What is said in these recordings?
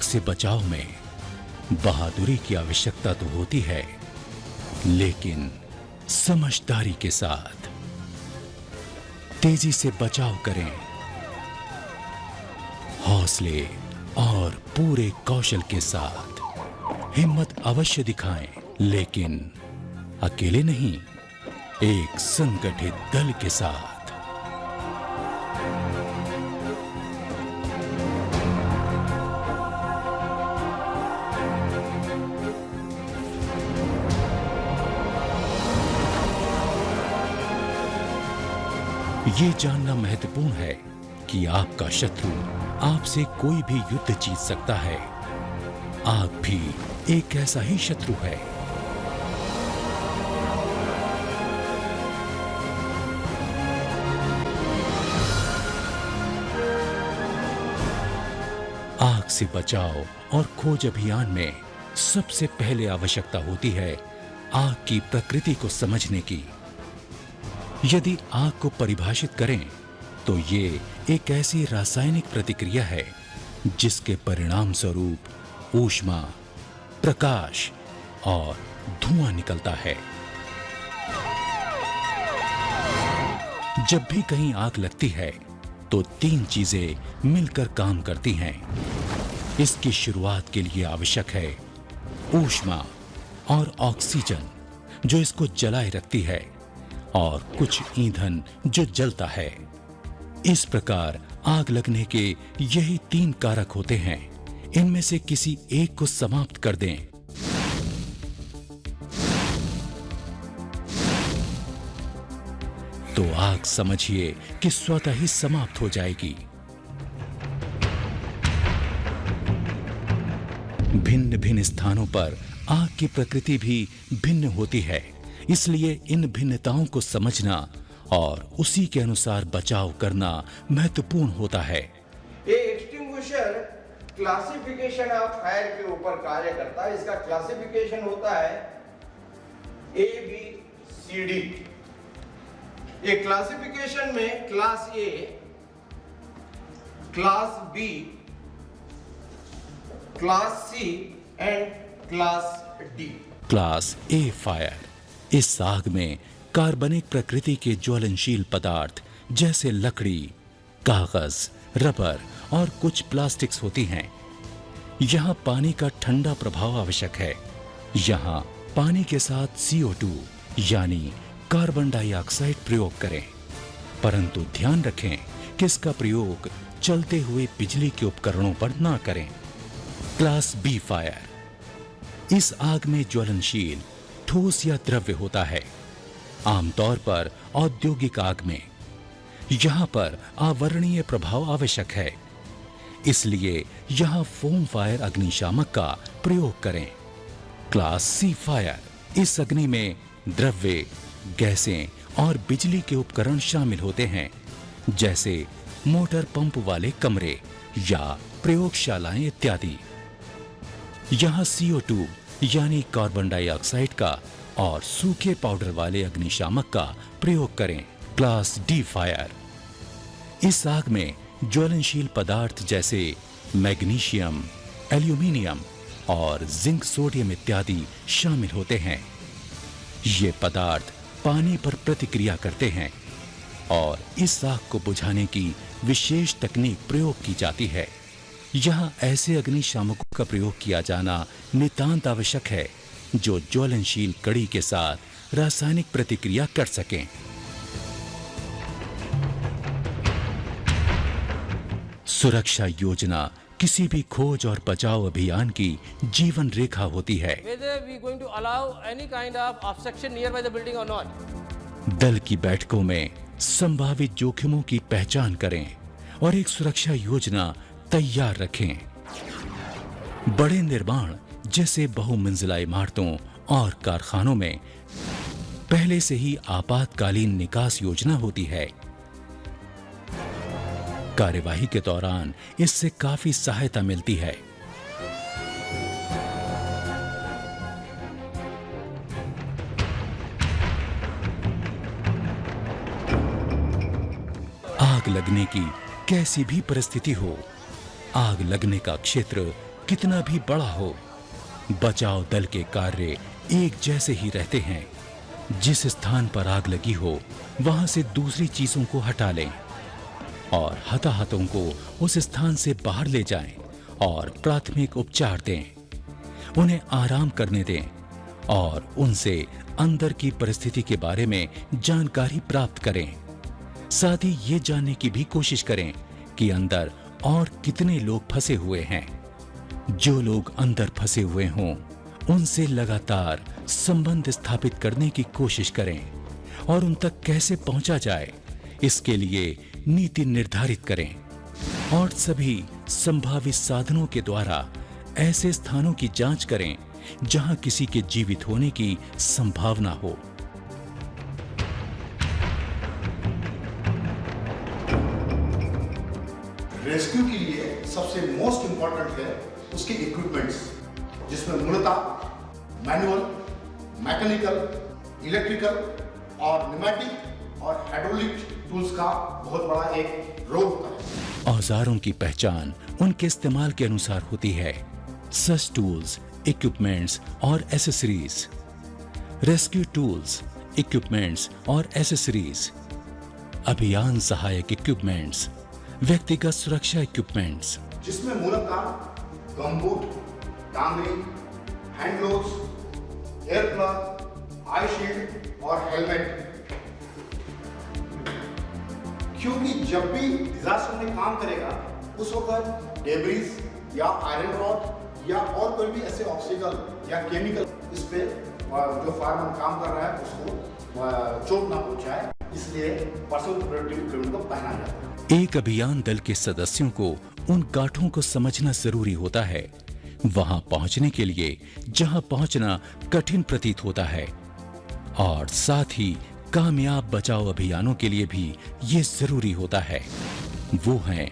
से बचाव में बहादुरी की आवश्यकता तो होती है, लेकिन समझदारी के साथ। तेजी से बचाव करें, हौसले और पूरे कौशल के साथ। हिम्मत अवश्य दिखाएं, लेकिन अकेले नहीं, एक संगठित दल के साथ। ये जानना महत्वपूर्ण है कि आपका शत्रु आपसे कोई भी युद्ध जीत सकता है। आप भी एक ऐसा ही शत्रु है। आग से बचाव और खोज अभियान में सबसे पहले आवश्यकता होती है आग की प्रकृति को समझने की। यदि आग को परिभाषित करें तो ये एक ऐसी रासायनिक प्रतिक्रिया है जिसके परिणाम स्वरूप ऊष्मा, प्रकाश और धुआं निकलता है। जब भी कहीं आग लगती है तो तीन चीजें मिलकर काम करती हैं। इसकी शुरुआत के लिए आवश्यक है ऊष्मा और ऑक्सीजन, जो इसको जलाए रखती है, और कुछ ईंधन जो जलता है। इस प्रकार आग लगने के यही तीन कारक होते हैं। इनमें से किसी एक को समाप्त कर दें तो आग समझिए कि स्वतः ही समाप्त हो जाएगी। भिन्न भिन्न स्थानों पर आग की प्रकृति भी भिन्न होती है, इसलिए इन भिन्नताओं को समझना और उसी के अनुसार बचाव करना महत्वपूर्ण होता है। ये एक्सटिंग्विशर क्लासिफिकेशन ऑफ फायर के ऊपर कार्य करता है। इसका क्लासिफिकेशन होता है ABCD। ये क्लासिफिकेशन में class A, class B, class C and class D। Class A fire. इस आग में कार्बनिक प्रकृति के ज्वलनशील पदार्थ जैसे लकड़ी, कागज, रबर और कुछ प्लास्टिक्स होती हैं। यहाँ पानी का ठंडा प्रभाव आवश्यक है। यहाँ पानी के साथ CO2 यानी कार्बन डाइऑक्साइड प्रयोग करें, परंतु ध्यान रखें कि इसका प्रयोग चलते हुए बिजली के उपकरणों पर ना करें। Class B fire. इस आग में ज्वलनशील ठोस या द्रव्य होता है, आमतौर पर औद्योगिक आग में। यहां पर आवरणीय प्रभाव आवश्यक है, इसलिए यहां फोम फायर अग्निशामक का प्रयोग करें। Class C fire. इस अग्नि में द्रव्य, गैसें और बिजली के उपकरण शामिल होते हैं, जैसे मोटर पंप वाले कमरे या प्रयोगशालाएं इत्यादि। यहां CO2 यानी कार्बन डाइऑक्साइड का और सूखे पाउडर वाले अग्निशामक का प्रयोग करें। Class D fire. इस आग में ज्वलनशील पदार्थ जैसे मैग्नीशियम, एल्यूमिनियम और जिंक सोडियम इत्यादि शामिल होते हैं। ये पदार्थ पानी पर प्रतिक्रिया करते हैं और इस आग को बुझाने की विशेष तकनीक प्रयोग की जाती है। यहाँ ऐसे अग्निशामकों का प्रयोग किया जाना नितांत आवश्यक है जो ज्वलनशील कड़ी के साथ रासायनिक प्रतिक्रिया कर सकें। सुरक्षा योजना किसी भी खोज और बचाव अभियान की जीवन रेखा होती है। दल की बैठकों में संभावित जोखिमों की पहचान करें और एक सुरक्षा योजना तैयार रखें। बड़े निर्माण जैसे बहुमंजिला इमारतों और कारखानों में पहले से ही आपातकालीन निकास योजना होती है। कार्यवाही के दौरान इससे काफी सहायता मिलती है। आग लगने की कैसी भी परिस्थिति हो, आग लगने का क्षेत्र कितना भी बड़ा हो, बचाव दल के कार्य एक जैसे ही रहते हैं। जिस स्थान पर आग लगी हो वहां से दूसरी चीजों को हटा लें और हताहतों को उस स्थान से बाहर ले जाएं और प्राथमिक उपचार दें। उन्हें आराम करने दें और उनसे अंदर की परिस्थिति के बारे में जानकारी प्राप्त करें। साथ ही ये जानने की भी कोशिश करें कि अंदर और कितने लोग फंसे हुए हैं। जो लोग अंदर फंसे हुए हों, उनसे लगातार संबंध स्थापित करने की कोशिश करें और उन तक कैसे पहुंचा जाए, इसके लिए नीति निर्धारित करें और सभी संभावित साधनों के द्वारा ऐसे स्थानों की जांच करें जहां किसी के जीवित होने की संभावना हो। रेस्क्यू के लिए सबसे मोस्ट इंपॉर्टेंट है उसके इक्विपमेंट्स, जिसमें मूलतः मैनुअल, मैकेनिकल, इलेक्ट्रिकल और न्यूमेटिक और हाइड्रोलिक टूल्स का बहुत बड़ा एक रोल होता है। औजारों की पहचान उनके इस्तेमाल के अनुसार होती है। सच टूल्स, इक्विपमेंट्स और एसेसरीज। रेस्क्यू टूल्स, इक्विपमेंट्स और एसेसरीज। अभियान सहायक इक्विपमेंट्स, व्यक्तिगत सुरक्षा इक्विपमेंट्स, जिसमें मूलतः गमबूट, टांगरी, hand gloves, air plug, eye shield और हेलमेट। क्योंकि जब भी डिजास्टर में काम करेगा उस वक्त डेब्रिस या आयरन रॉड या और कोई भी ऐसे ऑब्स्टिकल या केमिकल इस पे जो फायरमैन काम कर रहा है उसको चोट ना पहुंचाए, इसलिए पर्सनल प्रोटेक्टिव इक्विपमेंट को पहना जाता है। एक अभियान दल के सदस्यों को उन गांठों को समझना जरूरी होता है, वहां पहुंचने के लिए जहां पहुंचना कठिन प्रतीत होता है, और साथ ही कामयाब बचाव अभियानों के लिए भी ये जरूरी होता है। वो हैं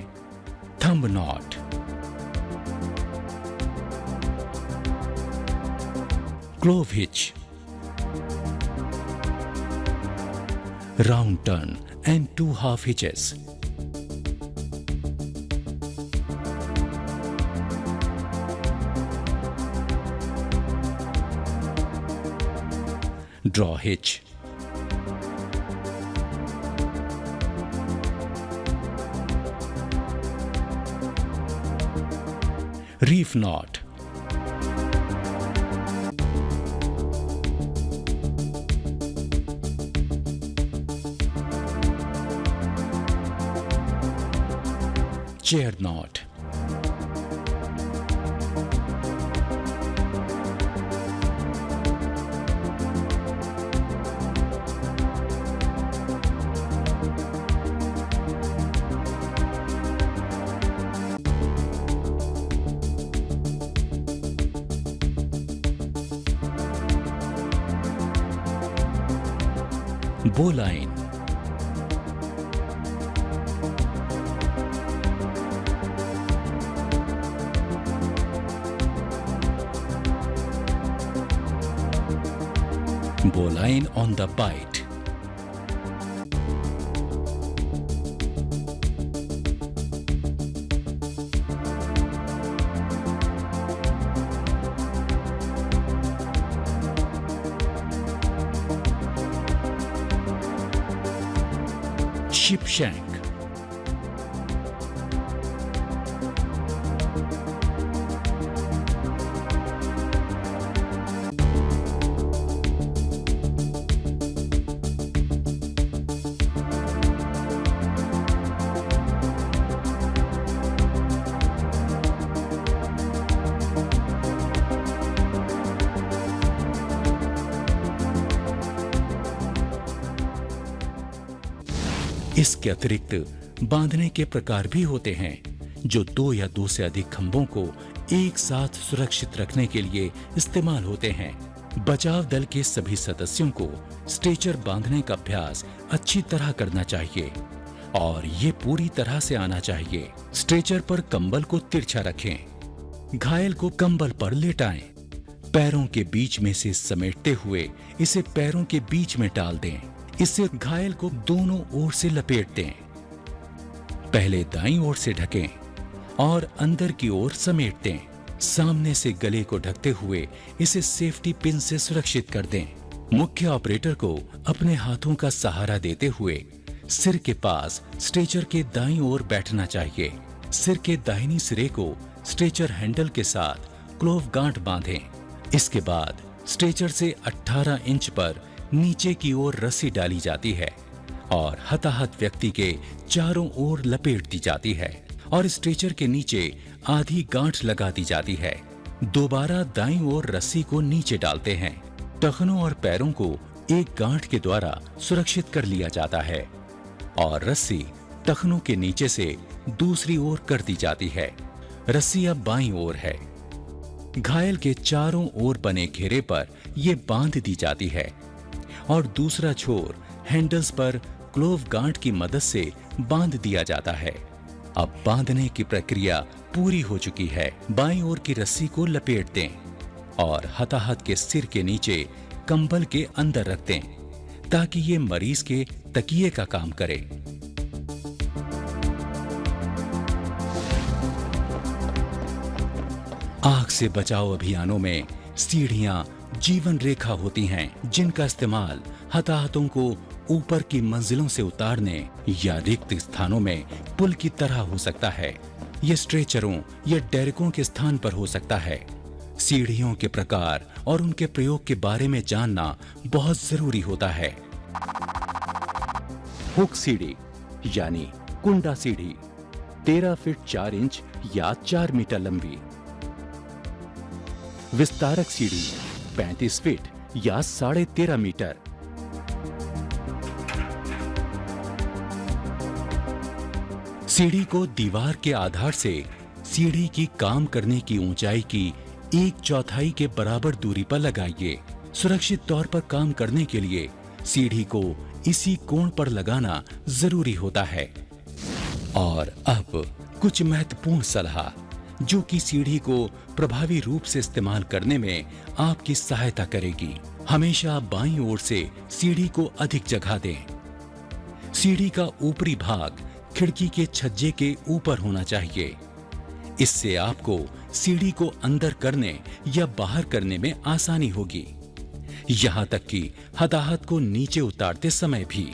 thumb knot, clove hitch, round turn and 2 half hitches, draw hitch, reef knot, chair knot, bowline, bowline on the bite, ship shank, इसके अतिरिक्त बांधने के प्रकार भी होते हैं जो 2 या 2 से अधिक खंभों को एक साथ सुरक्षित रखने के लिए इस्तेमाल होते हैं। बचाव दल के सभी सदस्यों को स्ट्रेचर बांधने का अभ्यास अच्छी तरह करना चाहिए और ये पूरी तरह से आना चाहिए। स्ट्रेचर पर कंबल को तिरछा रखें, घायल को कंबल पर लेटाएं, पैरों के बीच में से समेटते हुए इसे पैरों के बीच में डाल दें। इससे घायल को दोनों ओर से लपेट दें। पहले दाईं ओर से ढकें और अंदर की ओर समेट दें। सामने से गले को ढकते हुए इसे सेफ्टी पिन से सुरक्षित कर दें। मुख्य ऑपरेटर को अपने हाथों का सहारा देते हुए सिर के पास स्ट्रेचर के दाईं ओर बैठना चाहिए। सिर के दाहिनी सिरे को स्ट्रेचर हैंडल के साथ क्लोव गांठ बांधें। इसके बाद स्ट्रेचर से 18 इंच पर नीचे की ओर रस्सी डाली जाती है और हताहत व्यक्ति के चारों ओर लपेट दी जाती है और स्ट्रेचर के नीचे आधी गांठ लगा दी जाती है। दोबारा दाईं ओर रस्सी को नीचे डालते हैं। टखनों और पैरों को एक गांठ के द्वारा सुरक्षित कर लिया जाता है और रस्सी टखनों के नीचे से दूसरी ओर कर दी जाती है। रस्सी अब बाईं ओर है। घायल के चारों ओर बने घेरे पर यह बांध दी जाती है और दूसरा छोर हैंडल्स पर क्लोव गांठ की मदद से बांध दिया जाता है। अब बांधने की प्रक्रिया पूरी हो चुकी है। बाईं ओर की रस्सी को लपेट दें और हताहत के सिर के नीचे कंबल के अंदर रख दें ताकि ये मरीज के तकिए का काम करे। आग से बचाव अभियानों में सीढ़ियां जीवन रेखा होती हैं, जिनका इस्तेमाल हताहतों को ऊपर की मंजिलों से उतारने या रिक्त स्थानों में पुल की तरह हो सकता है। ये स्ट्रेचरों या डेरेकों के स्थान पर हो सकता है। सीढ़ियों के प्रकार और उनके प्रयोग के बारे में जानना बहुत जरूरी होता है। हुक सीढ़ी यानी कुंडा सीढ़ी 13 फीट 4 इंच या 4 मीटर लंबी। विस्तारक सीढ़ी 35 फीट या 13.5 मीटर। सीढ़ी को दीवार के आधार से सीढ़ी की काम करने की ऊंचाई की 1/4 के बराबर दूरी पर लगाइए। सुरक्षित तौर पर काम करने के लिए सीढ़ी को इसी कोण पर लगाना जरूरी होता है। और अब कुछ महत्वपूर्ण सलाह जो कि सीढ़ी को प्रभावी रूप से इस्तेमाल करने में आपकी सहायता करेगी। हमेशा बाईं ओर से सीढ़ी को अधिक जगह दें। सीढ़ी का ऊपरी भाग खिड़की के छज्जे के ऊपर होना चाहिए। इससे आपको सीढ़ी को अंदर करने या बाहर करने में आसानी होगी, यहां तक कि हताहत को नीचे उतारते समय भी।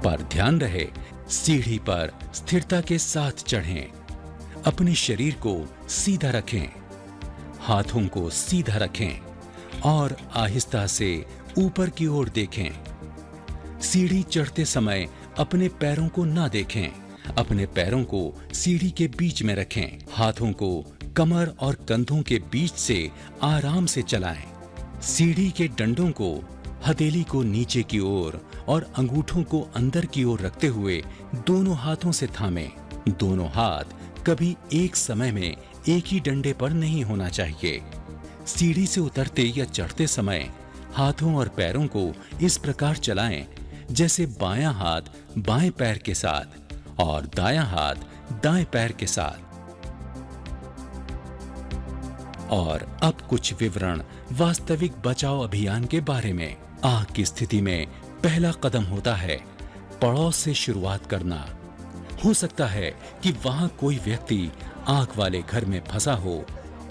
पर ध्यान रहे, सीढ़ी पर स्थिरता के साथ चढ़ें। अपने शरीर को सीधा रखें, हाथों को सीधा रखें और आहिस्ता से ऊपर की ओर देखें। सीढ़ी चढ़ते समय अपने पैरों को ना देखें। अपने पैरों को सीढ़ी के बीच में रखें। हाथों को कमर और कंधों के बीच से आराम से चलाएं। सीढ़ी के डंडों को हथेली को नीचे की ओर और अंगूठों को अंदर की ओर रखते हुए दोनों हाथों से थामें। दोनों हाथ कभी एक समय में एक ही डंडे पर नहीं होना चाहिए। सीढ़ी से उतरते या चढ़ते समय हाथों और पैरों को इस प्रकार चलाएं जैसे बायां हाथ बाएं पैर के साथ और दायां हाथ दाएं पैर के साथ। और अब कुछ विवरण वास्तविक बचाव अभियान के बारे में। आग की स्थिति में पहला कदम होता है पड़ोस से शुरुआत करना। हो सकता है कि वहां कोई व्यक्ति आग वाले घर में फंसा हो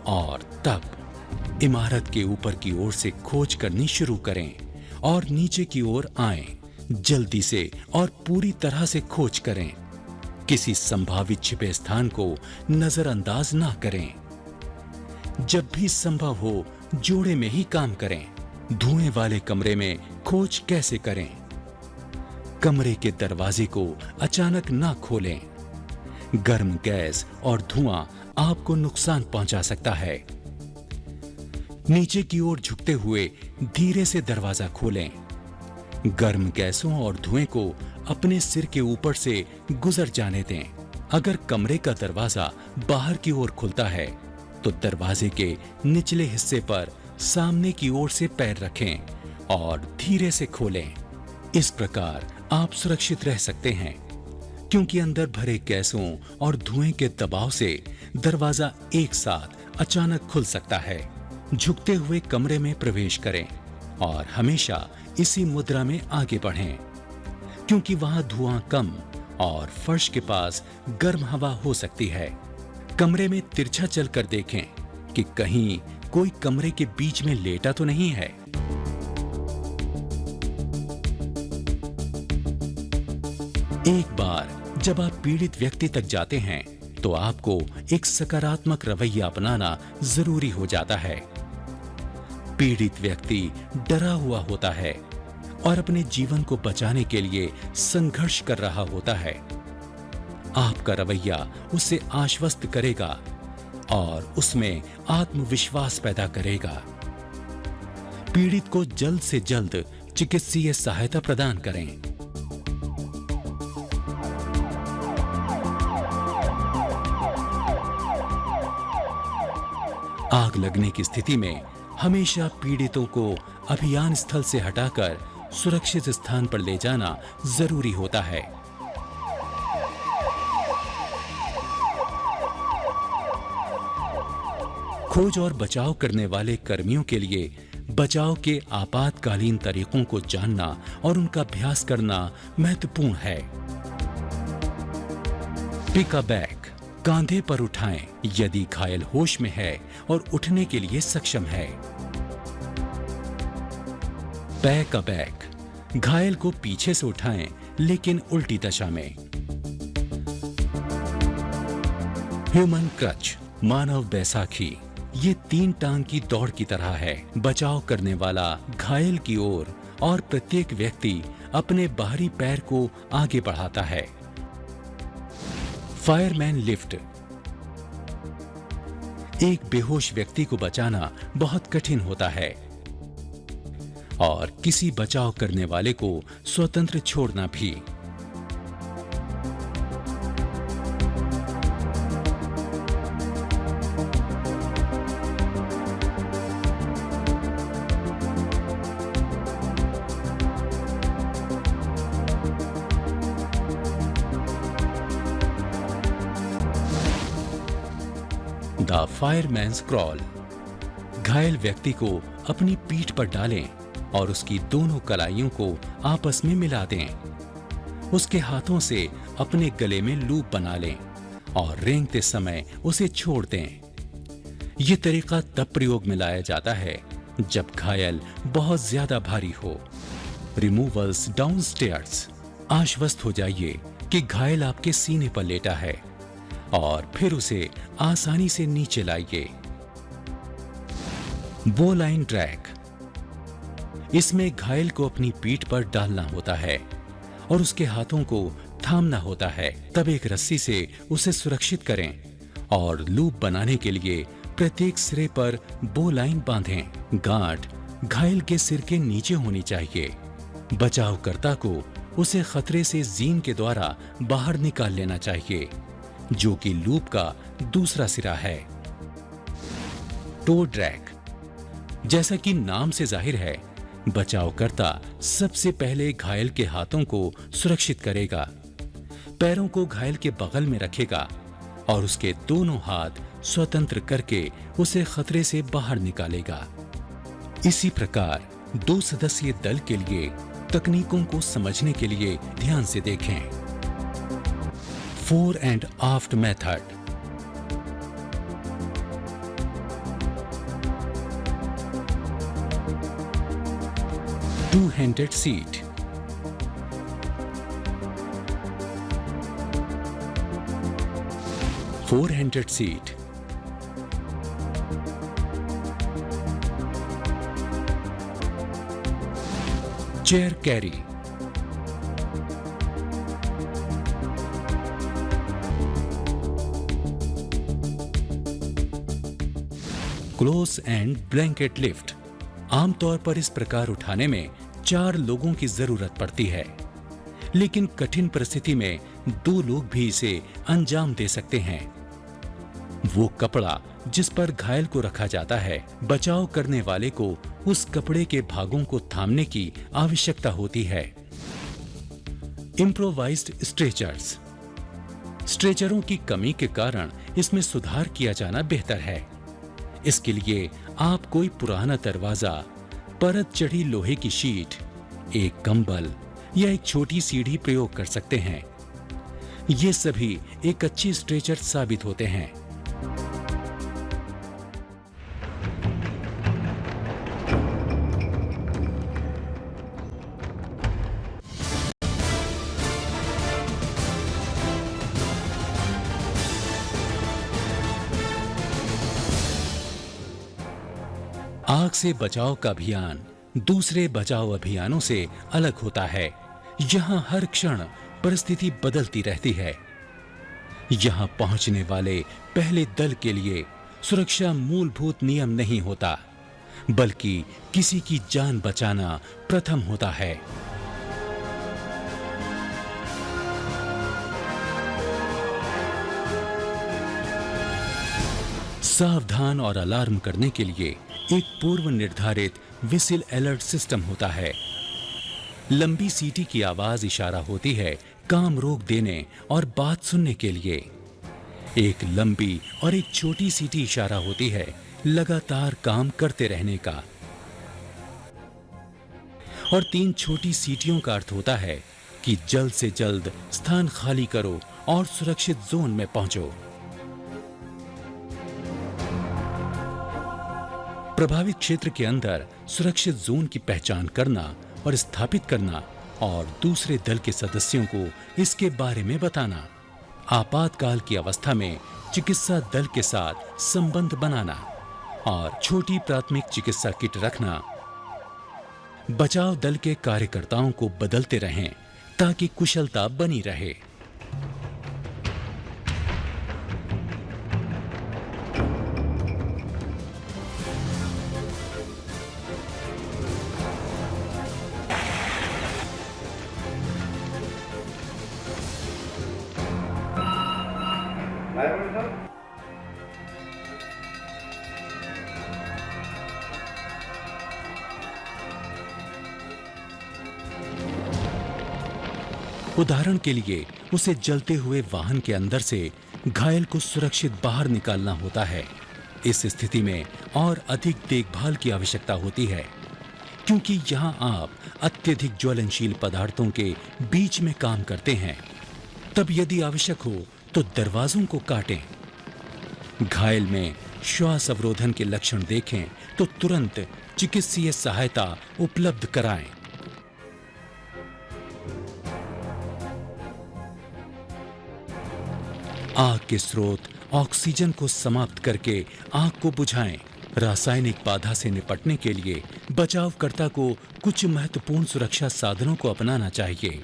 और तब इमारत के ऊपर की ओर से खोज करनी शुरू करें और नीचे की ओर आएं। जल्दी से और पूरी तरह से खोज करें। किसी संभावित छिपे स्थान को नजरअंदाज ना करें। जब भी संभव हो जोड़े में ही काम करें। धुएं वाले कमरे में खोज कैसे करें? कमरे के दरवाजे को अचानक ना खोलें। गर्म गैस और धुआं आपको नुकसान पहुंचा सकता है। नीचे की ओर झुकते हुए धीरे से दरवाजा खोलें। गर्म गैसों और धुएं को अपने सिर के ऊपर से गुजर जाने दें। अगर कमरे का दरवाजा बाहर की ओर खुलता है तो दरवाजे के निचले हिस्से पर सामने की ओर से पैर रखें और धीरे से खोलें। इस प्रकार आप सुरक्षित रह सकते हैं, क्योंकि अंदर भरे गैसों और धुएं के दबाव से दरवाजा एक साथ अचानक खुल सकता है। झुकते हुए कमरे में प्रवेश करें और हमेशा इसी मुद्रा में आगे बढ़ें, क्योंकि वहां धुआं कम और फर्श के पास गर्म हवा हो सकती है। कमरे में तिरछा चलकर देखें कि कहीं कोई कमरे के बीच में लेटा तो नहीं है। एक बार जब आप पीड़ित व्यक्ति तक जाते हैं तो आपको एक सकारात्मक रवैया अपनाना जरूरी हो जाता है। पीड़ित व्यक्ति डरा हुआ होता है और अपने जीवन को बचाने के लिए संघर्ष कर रहा होता है। आपका रवैया उसे आश्वस्त करेगा और उसमें आत्मविश्वास पैदा करेगा। पीड़ित को जल्द से जल्द चिकित्सीय सहायता प्रदान करें। आग लगने की स्थिति में हमेशा पीड़ितों को अभियान स्थल से हटाकर सुरक्षित स्थान पर ले जाना जरूरी होता है। खोज और बचाव करने वाले कर्मियों के लिए बचाव के आपातकालीन तरीकों को जानना और उनका अभ्यास करना महत्वपूर्ण है। पिक अ बैग, कांधे पर उठाएं यदि घायल होश में है और उठने के लिए सक्षम है। पैक अ बैग, घायल को पीछे से उठाएं लेकिन उल्टी दशा में। ह्यूमन क्रच, मानव बैसाखी, ये 3 टांग की दौड़ की तरह है। बचाव करने वाला घायल की ओर और प्रत्येक व्यक्ति अपने बाहरी पैर को आगे बढ़ाता है। फायरमैन लिफ्ट, एक बेहोश व्यक्ति को बचाना बहुत कठिन होता है और किसी बचाव करने वाले को स्वतंत्र छोड़ना भी। द फायरमैन्स क्रॉल, घायल व्यक्ति को अपनी पीठ पर डालें और उसकी दोनों कलाइयों को आपस में मिला दें। उसके हाथों से अपने गले में लूप बना लें और रेंगते समय उसे छोड़ दें। यह तरीका तब प्रयोग में लाया जाता है जब घायल बहुत ज्यादा भारी हो। रिमूवल्स डाउनस्टेयर्स, आश्वस्त हो जाइए कि घायल आपके सीने पर लेटा है और फिर उसे आसानी से नीचे लाइए। बोलाइन ड्रैग, इसमें घायल को अपनी पीठ पर डालना होता है और उसके हाथों को थामना होता है। तब एक रस्सी से उसे सुरक्षित करें और लूप बनाने के लिए प्रत्येक सिरे पर बोलाइन बांधें। गांठ घायल के सिर के नीचे होनी चाहिए। बचावकर्ता को उसे खतरे से जीन के द्वारा बाहर निकाल लेना चाहिए, जो कि लूप का दूसरा सिरा है। टो ड्रैग, जैसा कि नाम से जाहिर है, बचावकर्ता सबसे पहले घायल के हाथों को सुरक्षित करेगा, पैरों को घायल के बगल में रखेगा और उसके दोनों हाथ स्वतंत्र करके उसे खतरे से बाहर निकालेगा। इसी प्रकार 2 सदस्यीय दल के लिए तकनीकों को समझने के लिए ध्यान से देखें। Fore and aft method, two handed seat, four handed seat, chair carry, close and blanket lift. आमतौर पर इस प्रकार उठाने में 4 लोगों की जरूरत पड़ती है, लेकिन कठिन परिस्थिति में 2 लोग भी इसे अंजाम दे सकते हैं। वो कपड़ा जिस पर घायल को रखा जाता है, बचाव करने वाले को उस कपड़े के भागों को थामने की आवश्यकता होती है। इम्प्रोवाइज्ड स्ट्रेचर्स, स्ट्रेचरों की कमी के कारण इसमें सुधार किया जाना बेहतर है। इसके लिए आप कोई पुराना दरवाजा, परत चढ़ी लोहे की शीट, एक कंबल या एक छोटी सीढ़ी प्रयोग कर सकते हैं। ये सभी एक अच्छी स्ट्रेचर साबित होते हैं। आग से बचाव का अभियान दूसरे बचाव अभियानों से अलग होता है। यहाँ हर क्षण परिस्थिति बदलती रहती है। यहाँ पहुंचने वाले पहले दल के लिए सुरक्षा मूलभूत नियम नहीं होता, बल्कि किसी की जान बचाना प्रथम होता है। सावधान और अलार्म करने के लिए एक पूर्व निर्धारित विसिल अलर्ट सिस्टम होता है। लंबी सीटी की आवाज इशारा होती है काम रोक देने और बात सुनने के लिए। एक लंबी और एक छोटी सीटी इशारा होती है लगातार काम करते रहने का। और 3 छोटी सीटियों का अर्थ होता है कि जल्द से जल्द स्थान खाली करो और सुरक्षित जोन में पहुंचो। प्रभावित क्षेत्र के अंदर सुरक्षित जोन की पहचान करना और स्थापित करना और दूसरे दल के सदस्यों को इसके बारे में बताना। आपातकाल की अवस्था में चिकित्सा दल के साथ संबंध बनाना और छोटी प्राथमिक चिकित्सा किट रखना। बचाव दल के कार्यकर्ताओं को बदलते रहें ताकि कुशलता बनी रहे। उदाहरण के लिए उसे जलते हुए वाहन के अंदर से घायल को सुरक्षित बाहर निकालना होता है। इस स्थिति में और अधिक देखभाल की आवश्यकता होती है, क्योंकि यहाँ आप अत्यधिक ज्वलनशील पदार्थों के बीच में काम करते हैं। तब यदि आवश्यक हो तो दरवाजों को काटें। घायल में श्वास अवरोधन के लक्षण देखें तो तुरंत चिकित्सीय सहायता उपलब्ध कराएं। आग के स्रोत ऑक्सीजन को समाप्त करके आग को बुझाएं। रासायनिक बाधा से निपटने के लिए बचावकर्ता को कुछ महत्वपूर्ण सुरक्षा साधनों को अपनाना चाहिए।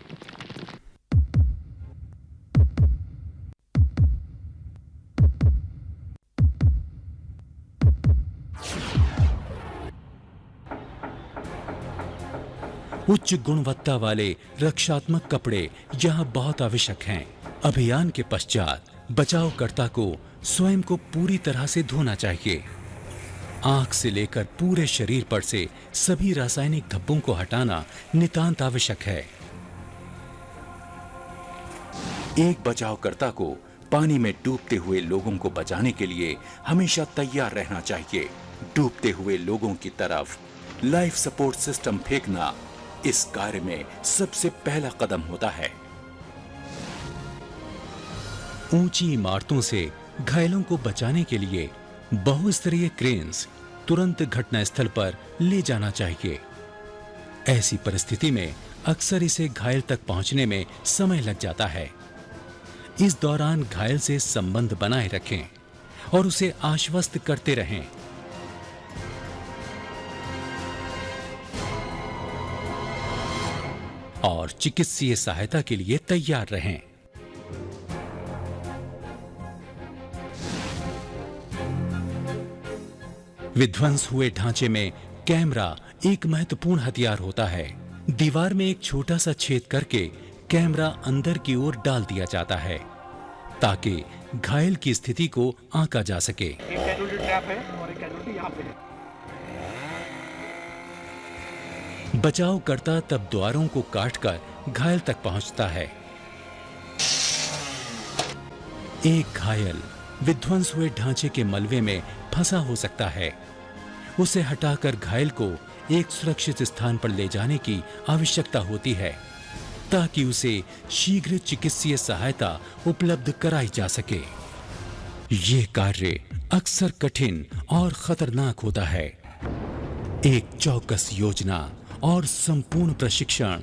उच्च गुणवत्ता वाले रक्षात्मक कपड़े यहाँ बहुत आवश्यक हैं। अभियान के पश्चात बचावकर्ता को स्वयं को पूरी तरह से धोना चाहिए। आंख से लेकर पूरे शरीर पर से सभी रासायनिक धब्बों को हटाना नितांत आवश्यक है। एक बचावकर्ता को पानी में डूबते हुए लोगों को बचाने के लिए हमेशा तैयार रहना चाहिए। डूबते हुए लोगों की तरफ लाइफ सपोर्ट सिस्टम फेंकना इस कार्य में सबसे पहला कदम होता है। ऊंची इमारतों से घायलों को बचाने के लिए बहुस्तरीय क्रेन्स तुरंत घटनास्थल पर ले जाना चाहिए। ऐसी परिस्थिति में अक्सर इसे घायल तक पहुंचने में समय लग जाता है। इस दौरान घायल से संबंध बनाए रखें और उसे आश्वस्त करते रहें। और चिकित्सीय सहायता के लिए तैयार रहें। विध्वंस हुए ढांचे में कैमरा एक महत्वपूर्ण हथियार होता है। दीवार में एक छोटा सा छेद करके कैमरा अंदर की ओर डाल दिया जाता है ताकि घायल की स्थिति को आंका जा सके। एक कैजुअलिटी ट्रैप है और एक कैजुअलिटी यहाँ पे है। बचावकर्ता तब द्वारों को काटकर घायल तक पहुंचता है। एक घायल विध्वंस हुए ढांचे के मलबे में फंसा हो सकता है। उसे हटाकर घायल को एक सुरक्षित स्थान पर ले जाने की आवश्यकता होती है। ताकि उसे शीघ्र चिकित्सीय सहायता उपलब्ध कराई जा सके। ये कार्य अक्सर कठिन और खतरनाक होता है। एक चौकस योजना और संपूर्ण प्रशिक्षण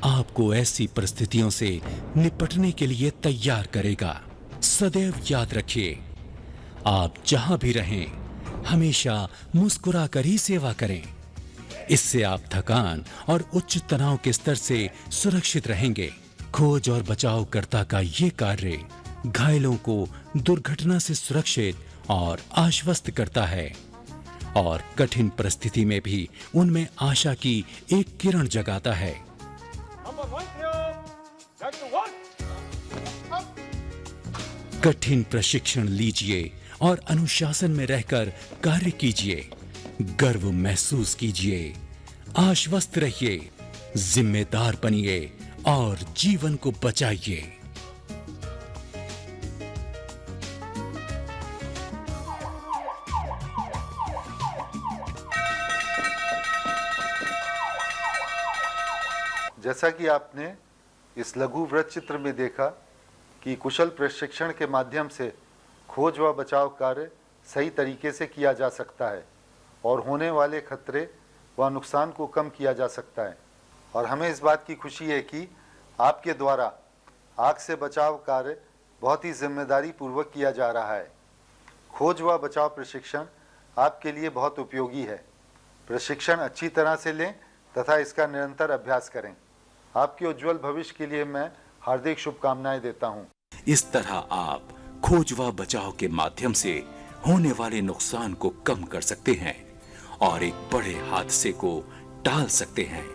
आपको ऐसी परिस्थितियों से निपटने के लिए तैयार करेगा। सदैव याद रखिए, आप जहां भी रहें, हमेशा मुस्कुराकर ही सेवा करें। इससे आप थकान और उच्च तनाव के स्तर से सुरक्षित रहेंगे। खोज और बचावकर्ता का ये कार्य घायलों को दुर्घटना से सुरक्षित और आश्वस्त करता है और कठिन परिस्थिति में भी उनमें आशा की एक किरण जगाता है। कठिन प्रशिक्षण लीजिए और अनुशासन में रहकर कार्य कीजिए। गर्व महसूस कीजिए, आश्वस्त रहिए, जिम्मेदार बनिए और जीवन को बचाइए। जैसा कि आपने इस लघु वृत्त चित्र में देखा कि कुशल प्रशिक्षण के माध्यम से खोज व बचाव कार्य सही तरीके से किया जा सकता है और होने वाले खतरे व नुकसान को कम किया जा सकता है। और हमें इस बात की खुशी है कि आपके द्वारा आग से बचाव कार्य बहुत ही जिम्मेदारी पूर्वक किया जा रहा है। खोज व बचाव प्रशिक्षण आपके लिए बहुत उपयोगी है। प्रशिक्षण अच्छी तरह से लें तथा इसका निरंतर अभ्यास करें। आपके उज्जवल भविष्य के लिए मैं हार्दिक शुभकामनाएं देता हूं। इस तरह आप खोज व बचाव के माध्यम से होने वाले नुकसान को कम कर सकते हैं और एक बड़े हादसे को टाल सकते हैं।